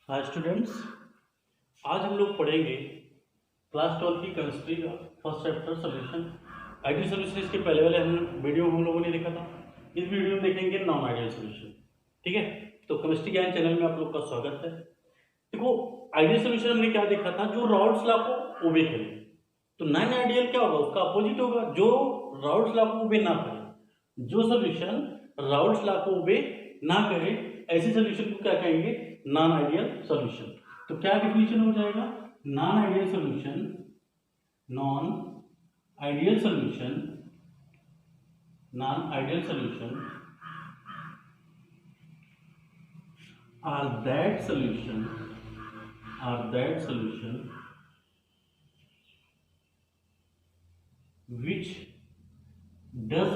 Hi students, आज हम लोग पढ़ेंगे क्लास 12 की केमिस्ट्री का first chapter solution. Ideal solution इसके पहले वाले वीडियो हम लोगों ने देखा था। इस वीडियो में देखेंगे नॉन आइडियल सोल्यूशन। ठीक है, तो केमिस्ट्री ज्ञान चैनल में आप लोग का स्वागत है। देखो, आइडियल सोल्यूशन हमने क्या देखा था, जो राउल्ट्स लॉ को ओबे करे। तो नॉन आइडियल क्या होगा, उसका अपोजिट होगा, जो राउल्ट्स लॉ को ओबे ना करे। जो सोल्यूशन राउल्ट्स लॉ को ओबे ना करे, ऐसे सोल्यूशन को क्या कहेंगे, नॉन आइडियल सॉल्यूशन। तो क्या डिफिनेशन हो जाएगा, non ideal solution, non ideal solution, non ideal solution are that solution which does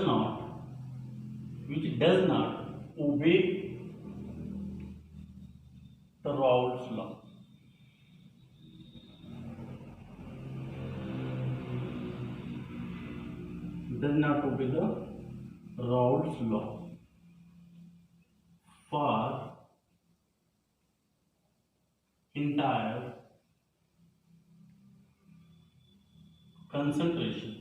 not obey the Raoult's law. Does not obey the Raoult's law for entire concentration.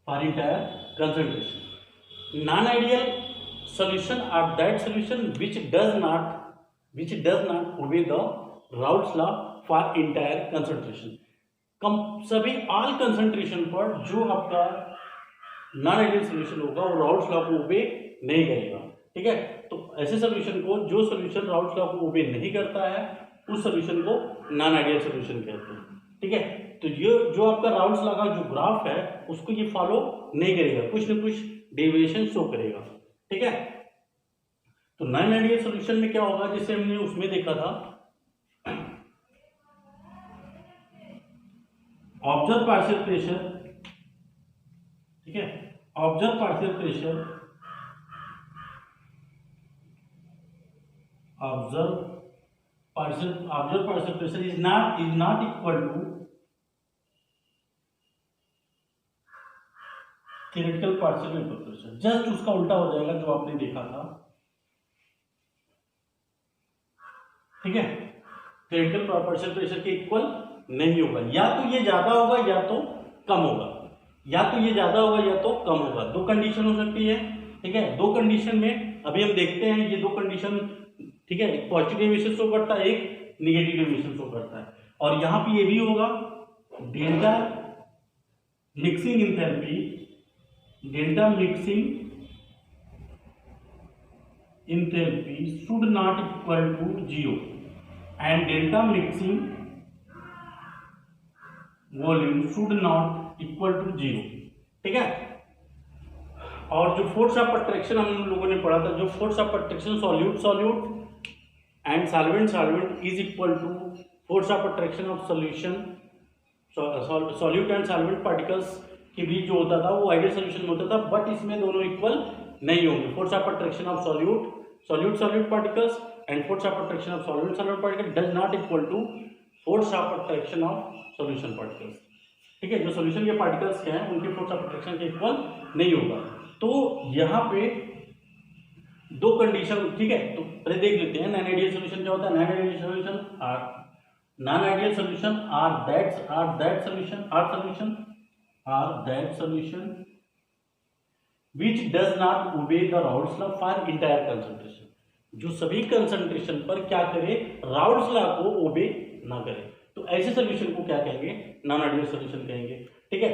For entire concentration. Non-ideal solution are that solution which does not obey the Raoult's law for entire concentration. सभी all concentration पर जो आपका non ideal solution होगा वो Raoult's law को ओबे नहीं करेगा। ठीक है, तो ऐसे सोल्यूशन को, जो सोल्यूशन राउल्ट्स लॉ को ओबे नहीं करता है, उस सोल्यूशन को नॉन आइडियल सोल्यूशन कहते हैं। ठीक है, तो ये जो आपका राउल्ट्स लॉ का जो ग्राफ है उसको ये फॉलो नहीं करेगा, कुछ न कुछ डेविएशन शो करेगा। ठीक है, तो नॉन आइडियल सोल्यूशन में क्या होगा, जैसे हमने उसमें देखा था, ऑब्जर्व पार्शियल प्रेशर। ठीक है, observe partial pressure, observe partial pressure is not equal to theoretical partial vapour pressure. Just उसका उल्टा हो जाएगा जो आपने देखा था। ठीक है, थियरेटिकल पार्शियल प्रेशर के इक्वल नहीं होगा, या तो ये ज्यादा होगा या तो कम होगा, या तो ये ज्यादा होगा या तो कम होगा। दो कंडीशन हो सकती है। ठीक है, दो कंडीशन में अभी हम देखते हैं ये दो कंडीशन। ठीक है, एक पॉजिटिव डेविएशन शो करता है, एक निगेटिव डेविएशन शो करता है। और यहां पे ये भी होगा, delta mixing enthalpy, delta mixing enthalpy should not equal to 0 and delta mixing volume should not equal to 0। ठीक है, और जो फोर्स ऑफ अट्रैक्शन हम लोगों ने पढ़ा था, जो force of attraction solute and solvent is equal to force of attraction of solution, solute and solvent particles के बीच जो होता था वो आइडियल सॉल्यूशन में होता था, बट इसमें दोनों इक्वल नहीं होंगे। Force of attraction of solute particles and force of attraction of solvent particle does not equal to force of attraction of solution particles. ठीक है, जो सॉल्यूशन के पार्टिकल्स क्या हैं उनके फोर्स ऑफ अट्रैक्शन के इक्वल नहीं होगा। तो यहाँ पे दो कंडीशन। ठीक है, तो पहले देख लेते हैं नॉन आइडियल सॉल्यूशन क्या होता है। Non ideal solution are that solution which does not obey the Raoult's law for entire concentration। जो सभी कंसंट्रेशन पर क्या करे, राउल्ट्स लॉ को ओबे ना करे, तो ऐसे सोल्यूशन को क्या कहेंगे, नॉन आइडियल सोल्यूशन कहेंगे। ठीक है,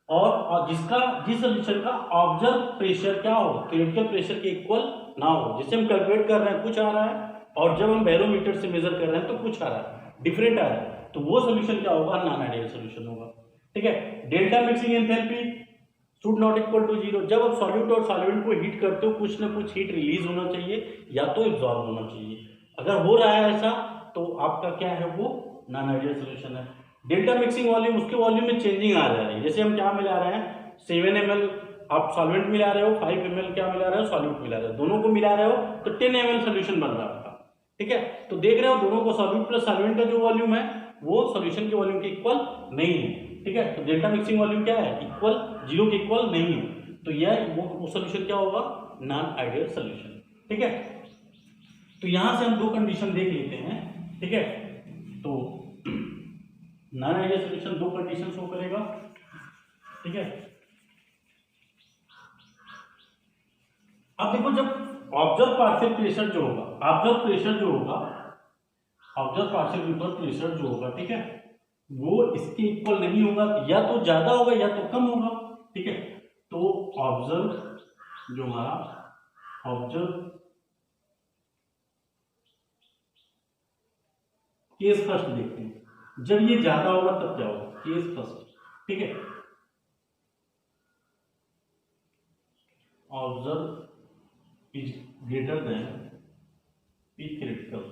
और जिस सोल्यूशन का ऑब्जर्व प्रेशर क्या हो, थियरेटिकल प्रेशर के इक्वल ना हो। जैसे हम कैलकुलेट कर रहे हैं कुछ आ रहा है, और जब हम बैरोमीटर से मेजर कर रहे हैं तो कुछ आ रहा है, डिफरेंट आ रहा है, तो वो सोल्यूशन क्या होगा, नॉन आइडियल सोल्यूशन होगा। ठीक है, delta mixing enthalpy should not equal to 0। जब आप सॉल्यूट और सॉल्वेंट को हीट करते हो, कुछ ना कुछ हीट रिलीज होना चाहिए या तो एब्जॉर्ब होना चाहिए। अगर हो रहा है ऐसा तो आपका क्या है, वो नॉन आइडियल सोल्यूशन है। डेल्टा मिक्सिंग वॉल्यूम, उसके वॉल्यूम में चेंजिंग आ जा रही है। जैसे हम क्या मिला रहे हैं, 7 ml आप सॉल्वेंट मिला रहे हो, 5 ml क्या मिला रहे हो, सॉल्यूट मिला रहे हो, दोनों को मिला रहे हो तो 10 ml सोल्यूशन बन रहा है आपका। ठीक है, तो देख रहे हो दोनों को सॉल्यूट प्लस सॉल्वेंट का जो वॉल्यूम है वो सॉल्यूशन के वॉल्यूम के इक्वल नहीं है। ठीक है, तो डेल्टा मिक्सिंग वॉल्यूम क्या है, इक्वल 0 के इक्वल नहीं है, तो यह वो सोल्यूशन क्या होगा, नॉन आइडियल सोल्यूशन। ठीक है। तो यहां से हम दो कंडीशन देख लेते हैं, ठीक है। तो नॉन आइडियल सॉल्यूशन दो कंडीशन शो करेगा, ठीक है। अब देखो जब ऑब्जर्व पार्शियल प्रेशर जो होगा, ऑब्जर्व प्रेशर जो होगा, ऑब्जर्व पार्शियल वेपर प्रेशर जो होगा, ठीक है, वो इसके इक्वल नहीं होगा, या तो ज्यादा होगा या तो कम होगा, ठीक है। तो ऑब्जर्व जो हमारा ऑब्जर्व केस फर्स्ट देखते हैं, जब ये ज्यादा होगा तब क्या होगा, केस फर्स्ट, ठीक है। Observe is greater then P critical,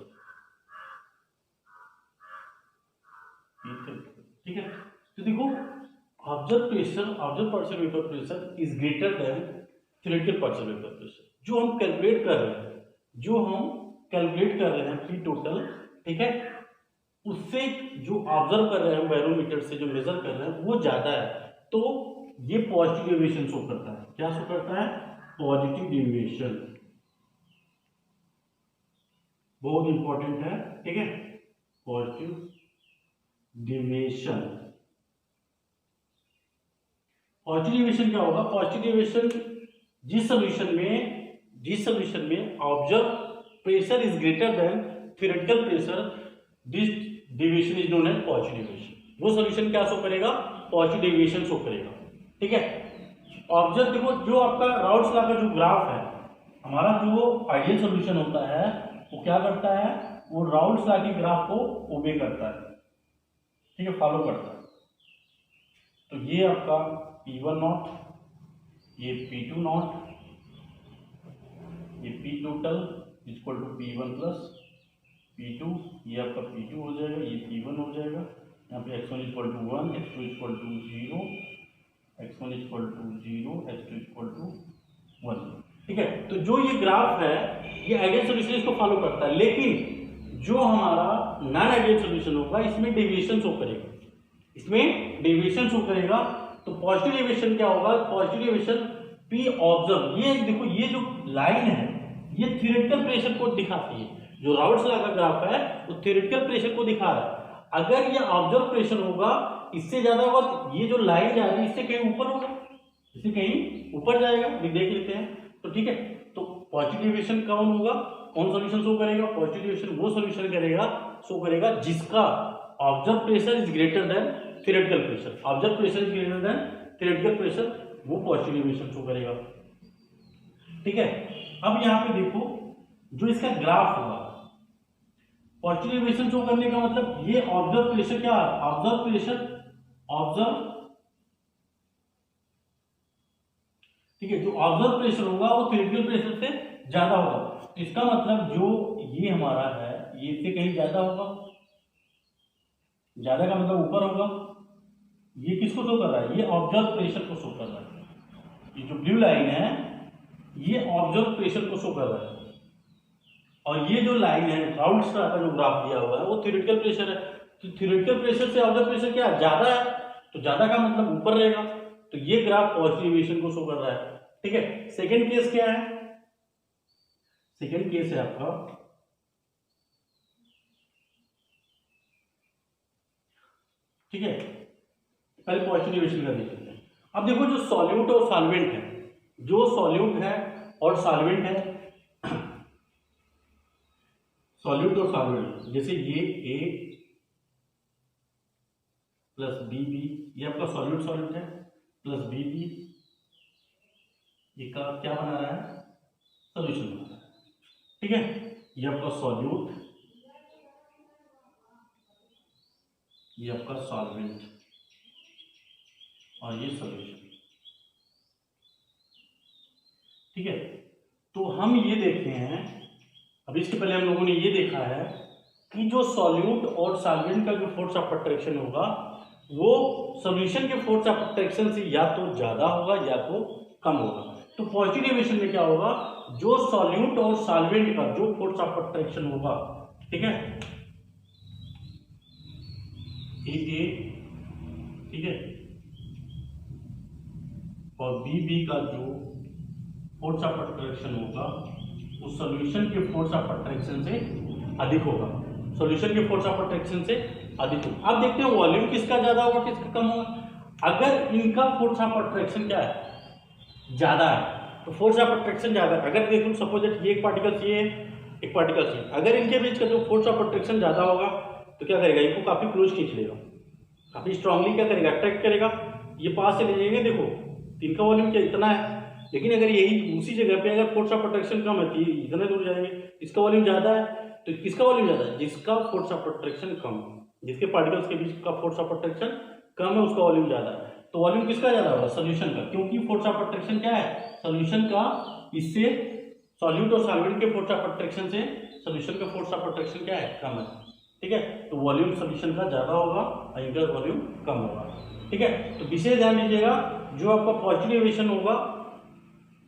ठीक है। तो देखो observe pressure, observe partial vapour pressure is greater than theoretical partial vapour pressure, जो हम कैलकुलेट कर रहे हैं, जो हम कैलकुलेट कर रहे हैं पी टोटल, ठीक है, उससे जो ऑब्जर्व कर रहे हैं बैरोमीटर से जो मेजर कर रहे हैं वो ज्यादा है, तो ये पॉजिटिव डेविएशन शो करता है। क्या शो करता है? पॉजिटिव डेविएशन, बहुत इंपॉर्टेंट है, ठीक है। पॉजिटिव डेविएशन, पॉजिटिव डेविएशन क्या होगा? पॉजिटिव डेविएशन जिस सोल्यूशन में observe pressure is greater than theoretical pressure, this deviation is known as positive deviation. वो सोल्यूशन क्या शो करेगा? पॉजिटिव डेविएशन शो करेगा, ठीक है। ऑब्जर्व देखो, जो आपका राउल्ट्स लॉ का जो ग्राफ है, हमारा जो आइडियल सोल्यूशन होता है वो क्या करता है? वो राउल्ट्स लॉ के ग्राफ को ओबे करता है, ठीक है, फॉलो करता है। तो ये आपका P1 नॉट, ये P2 नॉट, ये P total equal to P1 plus P2, ये आपका P2 हो जाएगा, ये P1 हो जाएगा। यहाँ पे x1 equal to 1, x2 equal to 0, x1 equal to 0, x2 equal to 1, ठीक है। तो जो ये ग्राफ है ये आइडियल सोल्यूशन इसको फॉलो करता है, लेकिन जो हमारा नॉन आइडियल सोल्यूशन होगा इसमें डेविएशन शो करेगा, इसमें डेविएशन शो करेगा। तो पॉजिटिव डेविएशन क्या होगा? पॉजिटिव डेविएशन P ऑब्जर्व, ये देखो ये जो लाइन है ये थ्योरेटिकल प्रेशर को दिखाती है। जो राउल्ट्स लॉ का ग्राफ है वो थ्योरेटिकल प्रेशर को दिखा रहा है। अगर ये ऑब्जर्व प्रेशर होगा इससे ज्यादा होगा तो ये जो लाइन जा रही है इससे कहीं ऊपर होगा, इससे कहीं ऊपर जाएगा, देख लेते हैं। तो ठीक है, तो पॉजिटिव डेविएशन कौन होगा? कौन सॉल्यूशन शो करेगा? पॉजिटिव डेविएशन वो सॉल्यूशन शो करेगा जिसका observe pressure is greater than theoretical pressure. Observe pressure is greater than theoretical pressure, वो पॉजिटिव डेविएशन शो करेगा, ठीक है। अब यहाँ पे देखो जो इसका ग्राफ होगा, पॉजिटिव डेविएशन शो करने का मतलब ये ऑब्जर्व प्रेशर क्या है? ऑब्जर्व प्रेशर, ऑब्जर्व, ठीक है, जो ऑब्जर्व प्रेशर होगा वो थ्योरेटिकल प्रेशर से ज्यादा होगा। तो इसका मतलब जो ये हमारा है ये इससे कहीं ज्यादा होगा, ज्यादा का मतलब ऊपर होगा। ये किसको शो कर रहा है? ये ऑब्जर्व प्रेशर को शो कर रहा है। ये जो ब्लू लाइन है ये ऑब्जर्व प्रेशर को शो कर रहा है, और ये जो लाइन है राउल्ट्स लॉ का जो ग्राफ दिया हुआ है वो थ्योरेटिकल प्रेशर है। तो थ्योरेटिकल प्रेशर से ऑब्जर्व प्रेशर क्या ज्यादा है, तो ज्यादा का मतलब ऊपर रहेगा। तो ये ग्राफ पॉजिटिव डेविएशन को शो कर रहा है, ठीक है। सेकंड केस क्या है? सेकंड केस है आपका, ठीक है, पहले पॉजिटिव डेविएशन का देख लेते हैं। अब देखो जो सॉल्यूट और सॉल्वेंट है, जो सॉल्यूट है और सॉल्वेंट है, सॉल्यूट और सॉल्वेंट, जैसे ये A प्लस BB, ये आपका सॉल्यूट है, प्लस BB, ये का क्या बना रहा है? सॉल्यूशन बना रहा है, ठीक है। ये आपका सॉल्यूट, ये आपका सॉल्वेंट, और ये सॉल्यूशन, ठीक है। तो हम ये देखते हैं, अभी इसके पहले हम लोगों ने ये देखा है कि जो सॉल्यूट और सॉल्वेंट का जो फोर्स ऑफ अट्रैक्शन होगा वो सॉल्यूशन के फोर्स ऑफ अट्रैक्शन से या तो ज्यादा होगा या तो कम होगा। तो पॉजिटिव डेविएशन में क्या होगा? जो सॉल्यूट और सॉल्वेंट का जो फोर्स ऑफ अट्रैक्शन होगा, ठीक है, AA, ठीक है, और BB का जो फोर्स ऑफ अट्रैक्शन होगा उस सॉल्यूशन के फोर्स ऑफ अट्रैक्शन से अधिक होगा, सॉल्यूशन के फोर्स ऑफ अट्रैक्शन से अधिक होगा। अब देखते हैं वॉल्यूम किसका ज्यादा होगा किसका कम होगा। अगर इनका फोर्स ऑफ अट्रैक्शन क्या है, ज्यादा है, तो फोर्स ऑफ अट्रैक्शन ज्यादा है। अगर देखो सपोज ये एक पार्टिकल ये एक पार्टिकल ये, अगर इनके बीच का जो फोर्स ऑफ अट्रैक्शन ज्यादा होगा तो क्या करेगा, इनको काफी क्लोज खींच लेगा, काफी स्ट्रांगली क्या करेगा, अट्रैक्ट करेगा, ये पास से ले जाएंगे। देखो इनका वॉल्यूम क्या इतना है, लेकिन अगर यही उसी जगह पे अगर फोर्स ऑफ अट्रैक्शन कम है तो इतने दूर जाएंगे। इसका वॉल्यूम ज्यादा है तो किसका वॉल्यूम ज्यादा है, जिसका फोर्स ऑफ अट्रैक्शन कम है, जिसके पार्टिकल्स के बीच का फोर्स ऑफ अट्रैक्शन कम है उसका वॉल्यूम ज्यादा है। तो वॉल्यूम किसका ज्यादा होगा, सोल्यूशन का, क्योंकि फोर्स ऑफ अट्रैक्शन क्या है, सोल्यूशन का इससे सॉल्यूट और सॉल्वेंट के फोर्स ऑफ अट्रैक्शन से सोल्यूशन का फोर्स ऑफ अट्रैक्शन क्या है, कम है। ठीक है, तो वॉल्यूम सोल्यूशन का ज्यादा होगा और इनका वॉल्यूम कम होगा। ठीक है, तो विशेष ध्यान दीजिएगा, जो आपका पॉजिटिव डेविएशन होगा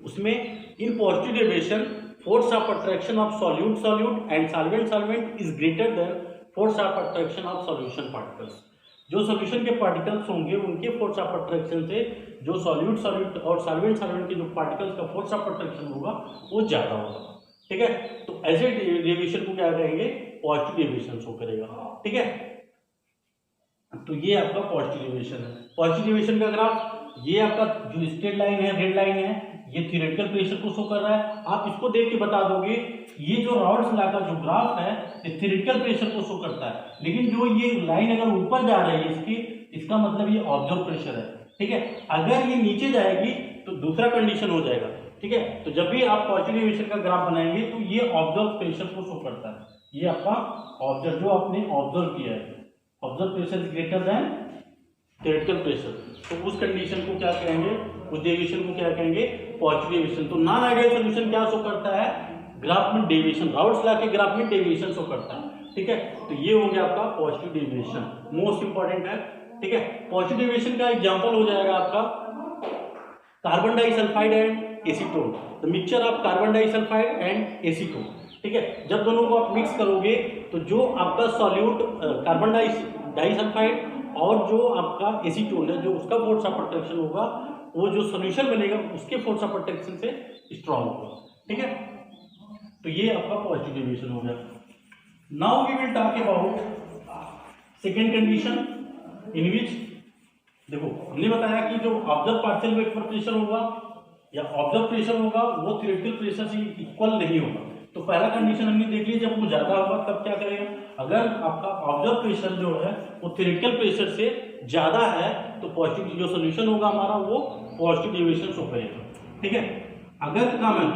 उसमें in positive deviation force of attraction of solute solute and solvent solvent is greater then force of attraction of solution particles. जो सॉल्यूशन के पार्टिकल्स होंगे उनके फोर्स ऑफ अट्रैक्शन से जो सॉल्यूट सॉल्यूट और सॉल्वेंट सॉल्वेंट के जो पार्टिकल्स का फोर्स ऑफ अट्रैक्शन होगा वो ज्यादा होगा। ठीक है, तो ऐसे डेविएशन को क्या कहेंगे, पॉजिटिव डेविएशन शो करेगा। ठीक है, तो ये आपका पॉजिटिव डेविएशन है। पॉजिटिव डेविएशन का ग्राफ, ये आपका जो स्ट्रेट लाइन है, रेड लाइन है, ये थ्योरेटिकल प्रेशर को शो कर रहा है। आप इसको देख के बता दोगे ये जो राउल्स लॉ का जो ग्राफ है ये थ्योरेटिकल प्रेशर को शो करता है, लेकिन जो ये लाइन अगर ऊपर जा रही है इसकी, इसका मतलब ये ऑब्जर्व प्रेशर है। ठीक है, अगर ये नीचे जाएगी तो दूसरा कंडीशन हो जाएगा। ठीक है, तो जब भी आप पॉजिटिव डेविएशन का ग्राफ बनाएंगे तो ये ऑब्जर्व प्रेशर को शो करता है, ये आपका ऑब्जर्व जो आपने ऑब्जर्व किया है, observe pressure is greater than theoretical pressure, तो उस कंडीशन को क्या कहेंगे, उस डेविएशन को क्या कहेंगे, पॉजिटिव डेविएशन। तो नॉन आइडियल सॉल्यूशन क्या शो करता है, ग्राफ में डेविएशन, राउल्स लॉ के ग्राफ में डेविएशन शो करता है। ठीक है, तो ये हो गया आपका पॉजिटिव डेविएशन, मोस्ट इंपॉर्टेंट है। ठीक है, पॉजिटिव डेविएशन का एग्जांपल हो जाएगा आपका carbon disulphide and acetone, the mixture of carbon disulphide and acetone. ठीक है, जब दोनों को आप मिक्स करोगे तो जो आपका सॉल्यूट कार्बन डाइसल्फाइड और जो आपका एसीटोन है, जो उसका फोर्स ऑफ अट्रैक्शन होगा वो जो सॉल्यूशन बनेगा उसके फोर्स ऑफ अट्रैक्शन से स्ट्रांग होगा। ठीक है, तो ये आपका पॉजिटिव डेविएशन हो गया। Now we will talk about second condition in which, देखो हमने बताया कि जो ऑब्जर्व पार्शियल वेक्टर प्रेशर होगा या ऑब्जर्व प्रेशर होगा वो थ्योरेटिकल प्रेशर से इक्वल नहीं होगा। तो पहला कंडीशन हमने देख लिया, जब वो ज्यादा होगा तब क्या करेगा, अगर आपका ऑब्जर्व प्रेशर जो है वो थ्योरेटिकल प्रेशर से ज्यादा है तो पॉजिटिव जो सोल्यूशन होगा हमारा वो पॉजिटिव डेविएशन शो करेगा। ठीक है, अगर कम है,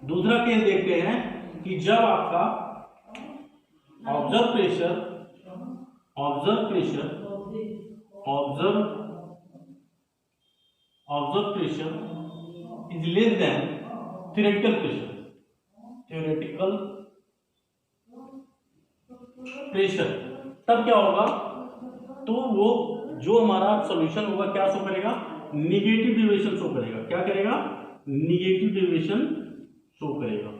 दूसरा केस देखते हैं कि जब आपका observe pressure is less than theoretical pressure, तब क्या होगा, तो वो जो हमारा सॉल्यूशन होगा क्या शो करेगा, निगेटिव डेविएशन शो करेगा। क्या करेगा, निगेटिव डेविएशन शो करेगा।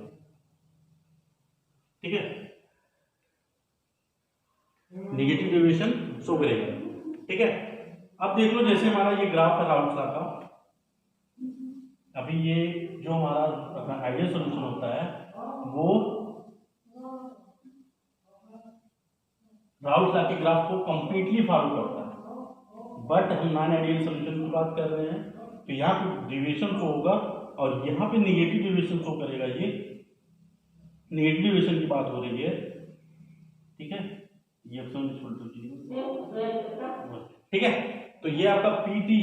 ठीक है, निगेटिव डेविएशन शो करेगा। ठीक है, अब देख लो जैसे हमारा ये ग्राफ है राउल्स लॉ का, अभी ये जो हमारा अपना आइडियल सॉल्यूशन होता है वो राउल्स लॉ के ग्राफ को कंप्लीटली फॉलो करता है, बट हम नॉन आइडियल सॉल्यूशन की बात कर रहे हैं तो यहाँ पे डेविएशन शो होगा और यहाँ पे निगेटिव डेविएशन शो करेगा। ये निगेटिव डेविएशन की बात हो रही है। ठीक है, ये ठीक है, तो ये आपका पीटी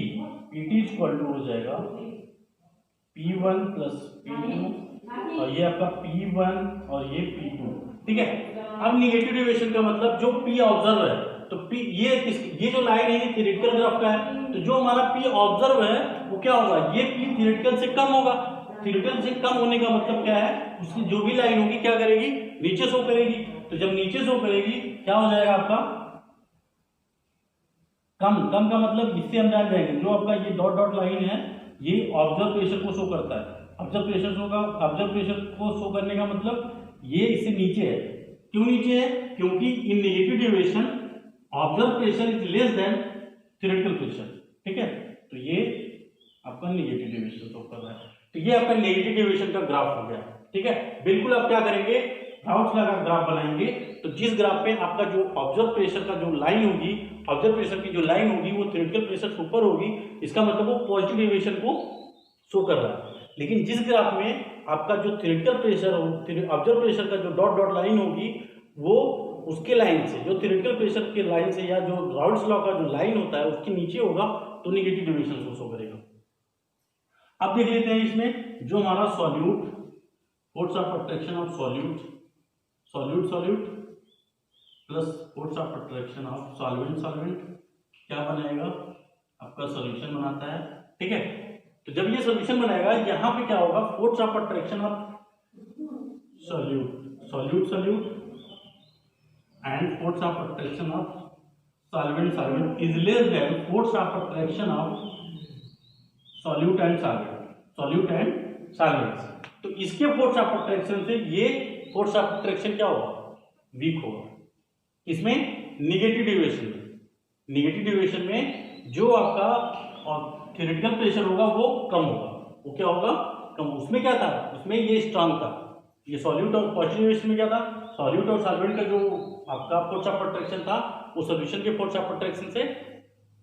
इक्वल टू हो जाएगा P1 प्लस P2 और ये आपका P1 और ये P2। ठीक है, अब निगेटिव डेविएशन का मतलब जो P ऑब्जर्व है, तो P ये जो लाइन है थ्योरेटिकल ग्राफ का है, तो जो हमारा P ऑब्जर्व है वो क्या होगा, ये P थ्योरेटिकल से कम होगा। थ्योरेटिकल से कम होने का मतलब क्या है, उसकी जो भी लाइन होगी क्या करेगी, नीचे शो करेगी। तो जब नीचे शो करेगी क्या हो जाएगा आपका, कम का मतलब इससे हम जान जाएंगे, जो आपका ये डॉट डॉट लाइन है ये ऑब्जर्व प्रेशर को शो करता है। ऑब्जर्व प्रेशर को शो करने का मतलब ये इससे नीचे है। क्यों नीचे है, क्योंकि in negative deviation observe pressure is less than theoretical pressure. ठीक है, तो ये आपका नेगेटिव डेविएशन शो कर रहा है। तो ये आपका नेगेटिव डेविएशन का ग्राफ हो गया। ठीक है, बिल्कुल आप क्या करेंगे, राउल्स लॉ का ग्राफ बनाएंगे। तो जिस ग्राफ पे आपका जो ऑब्जर्व प्रेशर का जो लाइन होगी, ऑब्जर्व प्रेशर की जो लाइन होगी वो थ्योरेटिकल प्रेशर से ऊपर होगी, इसका मतलब वो पॉजिटिव डेविएशन को शो कर रहा है। लेकिन जिस ग्राफ में आपका जो थ्योरेटिकल प्रेशर हो, ऑब्जर्व प्रेशर का जो डॉट डॉट लाइन होगी वो उसके लाइन से, जो थ्योरेटिकल प्रेशर के लाइन से या जो राउल्स लॉ का जो लाइन होता है उसके नीचे होगा, तो नेगेटिव डेविएशन को शो करेगा। अब देख लेते हैं इसमें जो हमारा solute, force of attraction of solute plus force of attraction of solvent क्या बनाएगा, आपका सॉल्यूशन बनाता है। ठीक है, तो जब ये सॉल्यूशन बनाएगा यहां पे क्या होगा, force of attraction of solute and force of attraction of solvent is less then force of attraction of solute and solvents. तो इसके फोर्स ऑफ अट्रैक्शन से ये फोर्स ऑफ अट्रैक्शन क्या होगा, वीक होगा। इसमें नेगेटिव डेविएशन में जो आपका थ्योरेटिकल प्रेशर होगा वो कम होगा, वो क्या होगा, कम। उसमें क्या था, उसमें ये स्ट्रांग था, ये सॉल्यूट और पॉजिटिव डेविएशन में क्या था, सॉल्यूट और सॉल्वेंट का जो आपका फोर्स ऑफ अट्रैक्शन था वो सॉल्यूशन के फोर्स ऑफ अट्रैक्शन से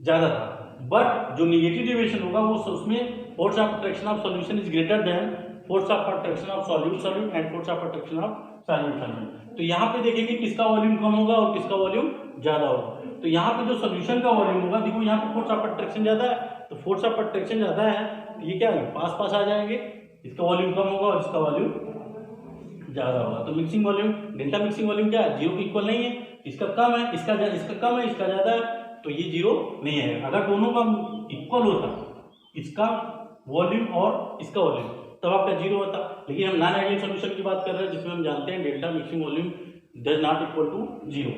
ज्यादा था। बट जो नेगेटिव डेविएशन होगा वो उसमें force of attraction of solution is greater then force of attraction of solute and force of attraction of solvent. तो यहाँ पे देखेंगे किसका वॉल्यूम कम होगा और किसका वॉल्यूम ज्यादा होगा। तो यहाँ पे जो सॉल्यूशन का वॉल्यूम होगा, देखो यहाँ पे फोर्स ऑफ अट्रैक्शन ज्यादा है, तो फोर्स ऑफ अट्रैक्शन ज्यादा है, तो ये क्या है, पास आ जाएंगे, इसका वॉल्यूम कम होगा और इसका वॉल्यूम ज्यादा होगा। तो mixing volume, delta mixing volume क्या है, जीरो के इक्वल नहीं है, इसका कम है, इसका कम है, इसका ज्यादा है, तो ये जीरो नहीं है। अगर दोनों का इक्वल होता, इसका वॉल्यूम और इसका वॉल्यूम, तब आपका जीरो होता। लेकिन हम नॉन आइडियल सॉल्यूशन की बात कर रहे हैं जिसमें हम जानते हैं delta mixing volume does not equal to zero.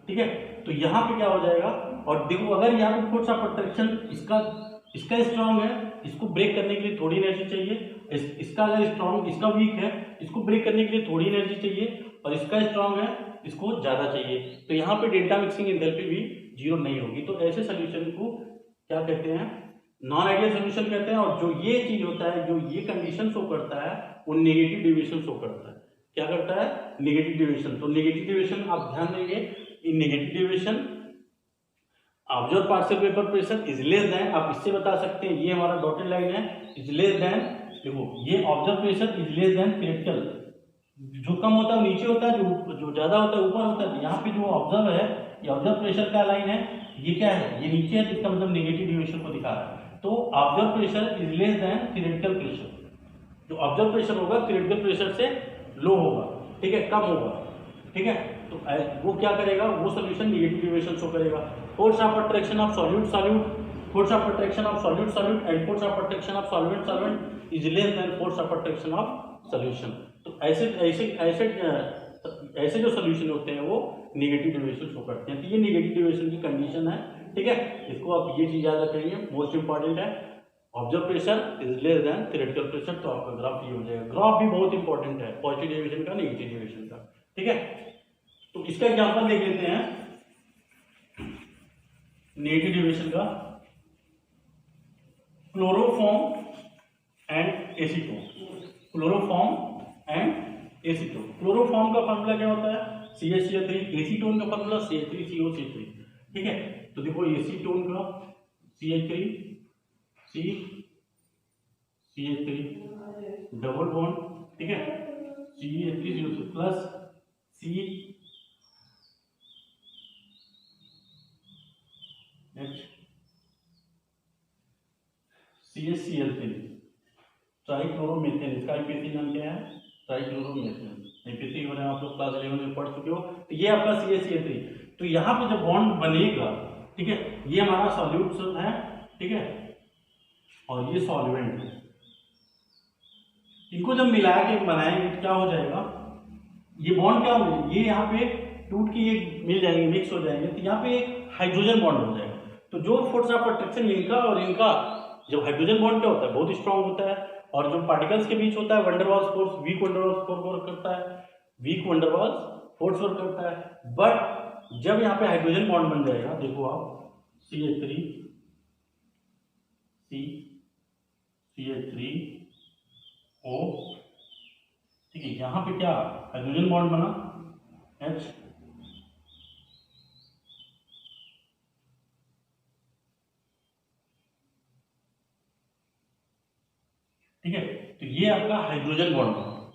ठीक है, तो यहाँ पे क्या हो जाएगा, और देखो अगर यहाँ पे फोर्स ऑफ अट्रैक्शन इसका स्ट्रांग है, इसको ब्रेक करने के लिए थोड़ी एनर्जी चाहिए, इसका अगर स्ट्रांग, इसका वीक है, इसको ब्रेक करने के लिए थोड़ी एनर्जी चाहिए, और इसका स्ट्रांग है, इसको ज्यादा चाहिए। तो यहाँ पे डेल्टा मिक्सिंग एंथैल्पी भी जीरो नहीं होगी। तो ऐसे सोल्यूशन को क्या कहते हैं, नॉन आइडियल सोल्यूशन कहते हैं। और जो ये चीज होता है, जो ये कंडीशन शो करता है, वो नेगेटिव डेविएशन शो करता है। क्या करता है, नेगेटिव डेविएशन। तो नेगेटिव डेविएशन आप ध्यान देंगे, in negative deviation observe partial vapour pressure is less than, आप इससे बता सकते हैं, ये हमारा डॉटेड लाइन है, इज लेस देन, देखो ये observe pressure is less than theoretical, जो कम होता है वो नीचे होता है, जो ज्यादा होता है ऊपर होता है। यहाँ पे जो ऑब्जर्व है, ये ऑब्जर्व प्रेशर का लाइन है, ये क्या है, ये नीचे है, इसका मतलब नेगेटिव डेविएशन को दिखा रहा है। तो observe pressure is less than theoretical pressure, जो ऑब्जर्व प्रेशर होगा थ्योरेटिकल प्रेशर से लो होगा, ठीक है, कम होगा। ठीक है, तो वो क्या करेगा, वो सोल्यूशन नेगेटिव डेविएशन शो करेगा। Force of attraction of solute, force of attraction of solute and force of attraction of solvent is less then force of attraction of solution. तो ऐसे जो सोल्यूशन होते हैं वो नेगेटिव डेविएशन शो करते हैं। तो ये नेगेटिव डेविएशन की कंडीशन है। ठीक है, इसको आप ये चीज याद रखेंगे, मोस्ट इंपॉर्टेंट है। Observe pressure is less than theoretical pressure, तो आपका ग्राफ ये हो जाएगा। ग्राफ भी बहुत इंपॉर्टेंट है, पॉजिटिव डेविएशन का, नेगेटिव डेविएशन का। ठीक है, तो इसका एग्जांपल देख लेते हैं नेगेटिव डेविएशन का। क्लोरोफॉर्म एंड एसीटोन, क्लोरोफॉर्म का फॉर्मूला क्या होता है, CH3, एसीटोन का फॉर्मूला CH3COCH3। ठीक है, तो देखो एसीटोन का CH3 CH3 डबल बॉन्ड, ठीक है, CH3COCH प्लस CHCl3 ट्राइक्लोरोमीथेन, इसका आईपीसी नाम क्या है, ट्राइक्लोरोमीथेन। आईपीसी हो रहा है, आप लोग क्लास 11 में पढ़ चुके हो। तो ये आपका CHCl3, तो यहाँ पे जब बॉन्ड बनेगा, ठीक है, ये हमारा सॉल्यूट है, ठीक है, और ये सॉल्वेंट है। इनको जब मिला के बनाएंगे तो क्या हो जाएगा, ये बॉन्ड क्या होगा, ये यहाँ पे टूट के ये मिल जाएंगे, मिक्स हो जाएंगे, तो यहाँ पे एक हाइड्रोजन बॉन्ड हो जाएगा। तो जो फोर्स ऑफ अट्रैक्शन इनका और इनका, जब हाइड्रोजन बॉन्ड क्या होता है, बहुत स्ट्रांग होता है, और जो पार्टिकल्स के बीच होता है van der Waals force, weak van der Waals force work करता है, weak van der Waals force work करता है। बट जब यहाँ पे हाइड्रोजन बॉन्ड बन जाएगा, देखो आप CH3 पे क्या हाइड्रोजन बॉन्ड बना H, ठीक है। तो ये आपका हाइड्रोजन बॉन्ड बना,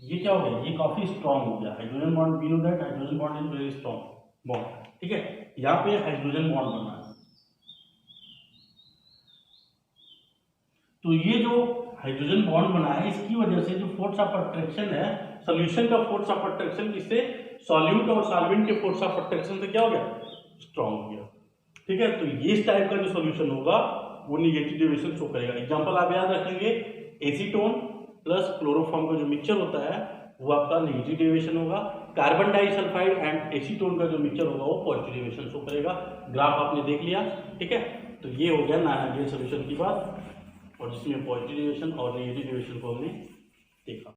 ये क्या हो गया, ये काफी स्ट्रांग हो गया। Hydrogen bond, we know that hydrogen bond is very strong bond, ठीक है। यहाँ पे हाइड्रोजन बॉन्ड बना है, तो ये जो हाइड्रोजन बॉन्ड बना है इसकी वजह से जो फोर्स ऑफ अट्रैक्शन है, सॉल्यूशन का फोर्स ऑफ अट्रैक्शन किससे, सॉल्यूट और सॉल्वेंट के फोर्स ऑफ अट्रैक्शन से क्या हो गया, स्ट्रांग हो गया, ठीक है। तो ये इस टाइप का जो सॉल्यूशन होगा वो नेगेटिव डेविएशन शो करेगा। एग्जांपल आप याद रखेंगे, एसीटोन प्लस क्लोरोफॉर्म का जो मिक्सचर होता है वो आपका नेगेटिव डेविएशन होगा। कार्बन डाइसल्फाइड एंड एसीटोन का जो मिक्सचर होगा वो पॉजिटिव डेविएशन शो करेगा। ग्राफ आपने देख लिया, ठीक है। तो ये हो गया नॉन आइडियल सॉल्यूशन की बात, और जिसमें पॉजिटिव डेविएशन और नेगेटिव डेविएशन को हमने देखा।